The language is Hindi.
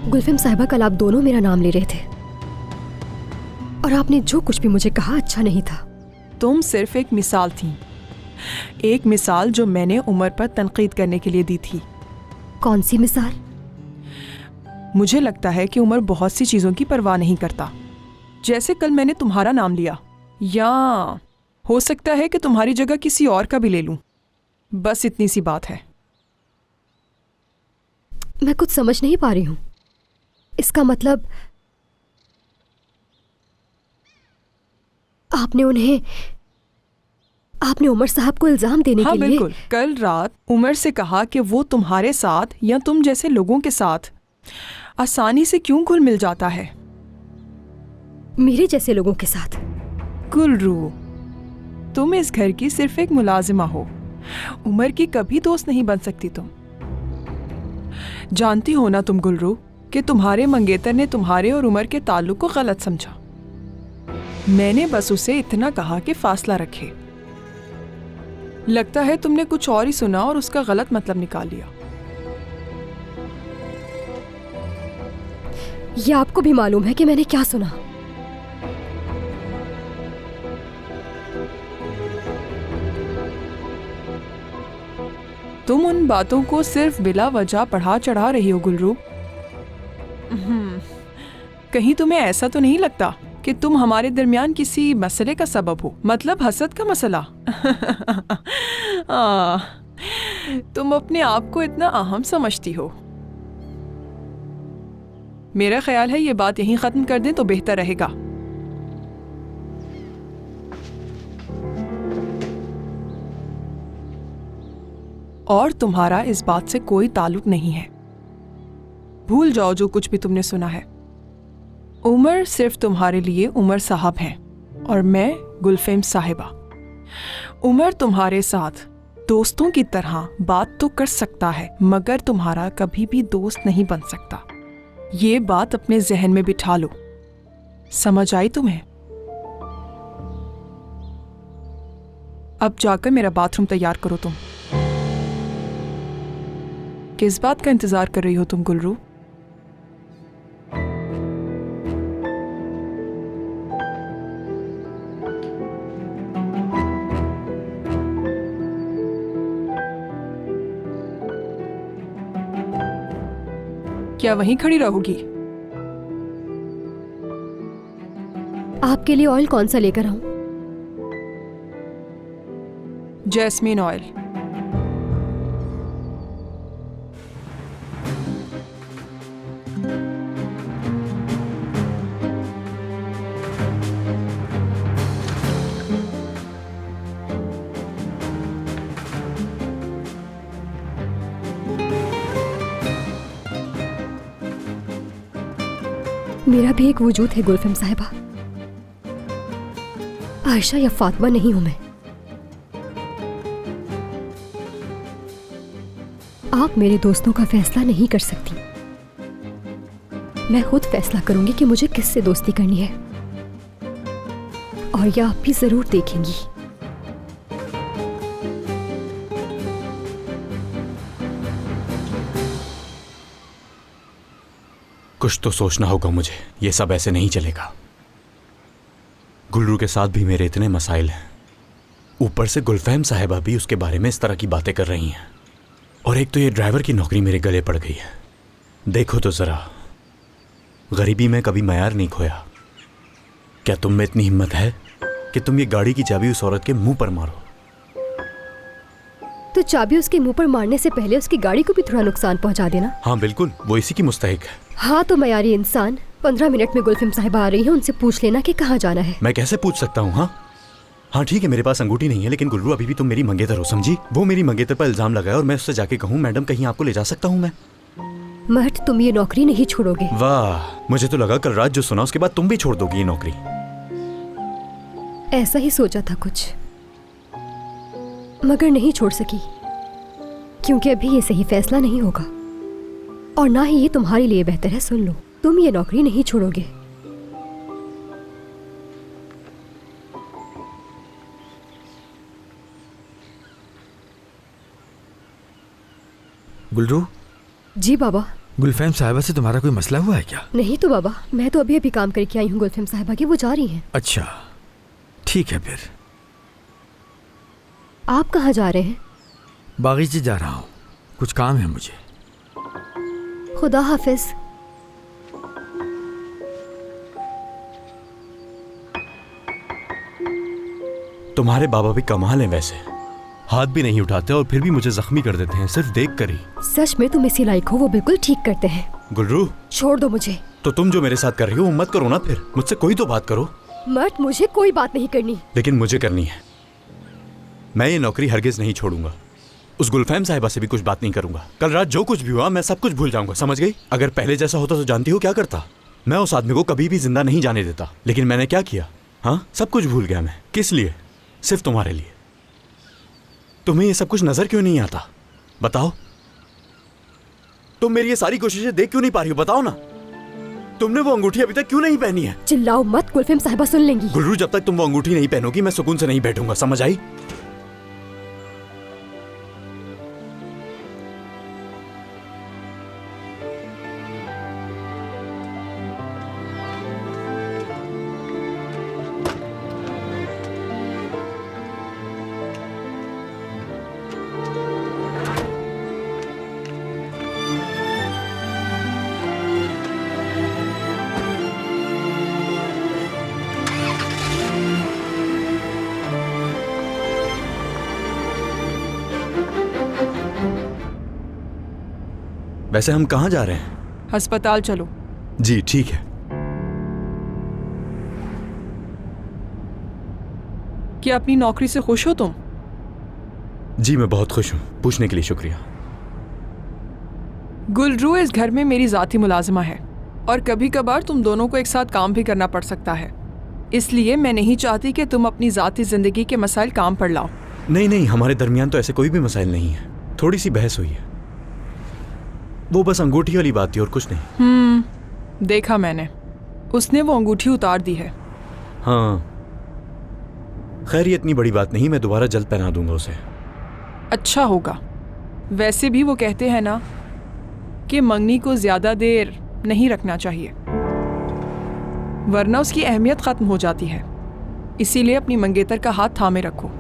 गुलफिम साहिबा, कल आप दोनों मेरा नाम ले रहे थे और आपने जो कुछ भी मुझे कहा अच्छा नहीं था। तुम सिर्फ एक मिसाल थी, एक मिसाल जो मैंने उमर पर तनकीद करने के लिए दी थी। कौन सी मिसाल? मुझे लगता है कि उमर बहुत सी चीज़ों की परवाह नहीं करता। जैसे कल मैंने तुम्हारा नाम लिया, या हो सकता है कि तुम्हारी जगह किसी और का भी ले लूं। बस इतनी सी बात है। मैं कुछ समझ नहीं पा रही हूँ। इसका मतलब आपने उमर साहब को इल्जाम देने हाँ, के लिए? बिल्कुल। कल रात उमर से कहा कि वो तुम्हारे साथ या तुम जैसे लोगों के साथ आसानी से क्यों घुल मिल जाता है। मेरे जैसे लोगों के साथ? गुलरू, तुम इस घर की सिर्फ एक मुलाजिमा हो, उमर की कभी दोस्त नहीं बन सकती तुम। जानती हो ना तुम गुलरू कि तुम्हारे मंगेतर ने तुम्हारे और उमर के ताल्लुक को गलत समझा। मैंने बस उसे इतना कहा कि फासला रखे। लगता है तुमने कुछ और ही सुना और उसका गलत मतलब निकाल लिया। ये आपको भी मालूम है कि मैंने क्या सुना? तुम उन बातों को सिर्फ बिला वजह बढ़ा चढ़ा रही हो गुलरू। कहीं तुम्हें ऐसा तो नहीं लगता कि तुम हमारे दरमियान किसी मसले का सबब हो, मतलब हसद का मसला? तुम अपने आप को इतना अहम समझती हो। मेरा ख्याल है ये बात यहीं खत्म कर दें तो बेहतर रहेगा। और तुम्हारा इस बात से कोई ताल्लुक नहीं है। भूल जाओ जो कुछ भी तुमने सुना है। उमर सिर्फ तुम्हारे लिए उमर साहब हैं और मैं गुलफिम साहिबा। उमर तुम्हारे साथ दोस्तों की तरह बात तो कर सकता है, मगर तुम्हारा कभी भी दोस्त नहीं बन सकता। ये बात अपने जहन में बिठा लो। समझ आई तुम्हें? अब जाकर मेरा बाथरूम तैयार करो। तुम किस बात का इंतजार कर रही हो तुम गुलरू? क्या वहीं खड़ी रहोगी? आपके लिए ऑयल कौन सा लेकर आऊं? Jasmine oil. मेरा भी एक वजूद है गुलफिम साहिबा। आयशा या फातिमा नहीं हूं मैं। आप मेरे दोस्तों का फैसला नहीं कर सकती। मैं खुद फैसला करूंगी कि मुझे किससे दोस्ती करनी है, और यह आप भी जरूर देखेंगी। कुछ तो सोचना होगा मुझे, ये सब ऐसे नहीं चलेगा। गुलरू के साथ भी मेरे इतने मसाइल हैं, ऊपर से गुलफहम साहिबा भी उसके बारे में इस तरह की बातें कर रही हैं, और एक तो ये ड्राइवर की नौकरी मेरे गले पड़ गई है। देखो तो जरा, गरीबी में कभी मयार नहीं खोया। क्या तुम में इतनी हिम्मत है कि तुम ये गाड़ी की चाबी उस औरत के मुंह पर मारो? तो चाबी उसके मुंह पर मारने से पहले उसकी गाड़ी को भी थोड़ा नुकसान पहुंचा देना। हाँ बिल्कुल, वो इसी की मुस्तहिक है। हाँ, तो मयारी इंसान 15 मिनट में गुलफिम साहिबा आ रही है, उनसे पूछ लेना कि कहाँ जाना है। मैं कैसे पूछ सकता हूँ? हाँ ठीक है, मेरे पास अंगूठी नहीं है, लेकिन गुलरू अभी भी तुम मेरी मंगेतर हो, समझी? वो मेरी मंगेतर पर इल्जाम लगाए और मैं उससे जाके कहूँ, मैडम कहीं आपको ले जा सकता हूँ मैं? मर्द, तुम ये नौकरी नहीं छोड़ोगे। वाह, मुझे तो लगा कल रात जो सुना उसके बाद तुम भी छोड़ दोगी ये नौकरी। ऐसा ही सोचा था कुछ, मगर नहीं छोड़ सकी, क्योंकि अभी ये सही फैसला नहीं होगा, और ना ही ये तुम्हारे लिए बेहतर है। सुन लो, तुम ये नौकरी नहीं छोड़ोगे। गुलरू? जी बाबा। गुलफैम साहिबा से तुम्हारा कोई मसला हुआ है क्या? नहीं तो बाबा, मैं तो अभी अभी काम करके आई हूँ गुलफेम साहिबा की, वो जा रही हैं। अच्छा ठीक है फिर। आप कहाँ जा रहे हैं? बागीचे जा रहा हूँ, कुछ काम है मुझे। खुदा हाफिज। तुम्हारे बाबा भी कमाल हैं वैसे, हाथ भी नहीं उठाते और फिर भी मुझे जख्मी कर देते हैं सिर्फ देख कर ही। सच में तुम इसी लायक हो, वो बिल्कुल ठीक करते हैं। गुलरू छोड़ दो मुझे। तो तुम जो मेरे साथ कर रही हो वो मत करो ना, फिर मुझसे कोई तो बात करो। मत, मुझे कोई बात नहीं करनी। लेकिन मुझे करनी है। मैं ये नौकरी हरगिज नहीं छोड़ूंगा। उस गुलफैम साहिबा से भी कुछ बात नहीं करूंगा। कल रात जो कुछ भी हुआ मैं सब कुछ भूल जाऊंगा, समझ गई? अगर पहले जैसा होता तो जानती हो क्या करता? मैं उस आदमी को कभी भी जिंदा नहीं जाने देता। लेकिन मैंने क्या किया? हाँ, सब कुछ भूल गया मैं। किस लिए? सिर्फ तुम्हारे लिए। तुम्हें ये सब कुछ नजर क्यों नहीं आता? बताओ। तुम मेरी ये सारी कोशिशें देख क्यों नहीं पा रही हो? बताओ ना। तुमने वो अंगूठी अभी तक क्यों नहीं पहनी है? चिल्लाओ मत, गुलफेम साहिबा सुन लेंगी। गुलरू, जब तक तुम वो अंगूठी नहीं पहनोगी मैं सुकून से नहीं बैठूंगा, समझ आई? वैसे हम कहाँ जा रहे हैं? अस्पताल चलो। जी ठीक है। क्या अपनी नौकरी से खुश हो तुम? जी मैं बहुत खुश हूँ, पूछने के लिए शुक्रिया। गुलरू इस घर में मेरी जाती मुलाजिमा है और कभी कभार तुम दोनों को एक साथ काम भी करना पड़ सकता है। इसलिए मैं नहीं चाहती कि तुम अपनी जाती जिंदगी के मसाइल काम पर लाओ। नहीं नहीं, हमारे दरमियान तो ऐसे कोई भी मसाइल नहीं है। थोड़ी सी बहस हुई है, वो बस अंगूठी वाली बात थी और कुछ नहीं। देखा मैंने, उसने वो अंगूठी उतार दी है। हाँ खैर, ये इतनी बड़ी बात नहीं, मैं दोबारा जल्द पहना दूंगा उसे। अच्छा होगा। वैसे भी वो कहते हैं ना कि मंगनी को ज्यादा देर नहीं रखना चाहिए, वरना उसकी अहमियत खत्म हो जाती है। इसीलिए अपनी मंगेतर का हाथ थामे रखो।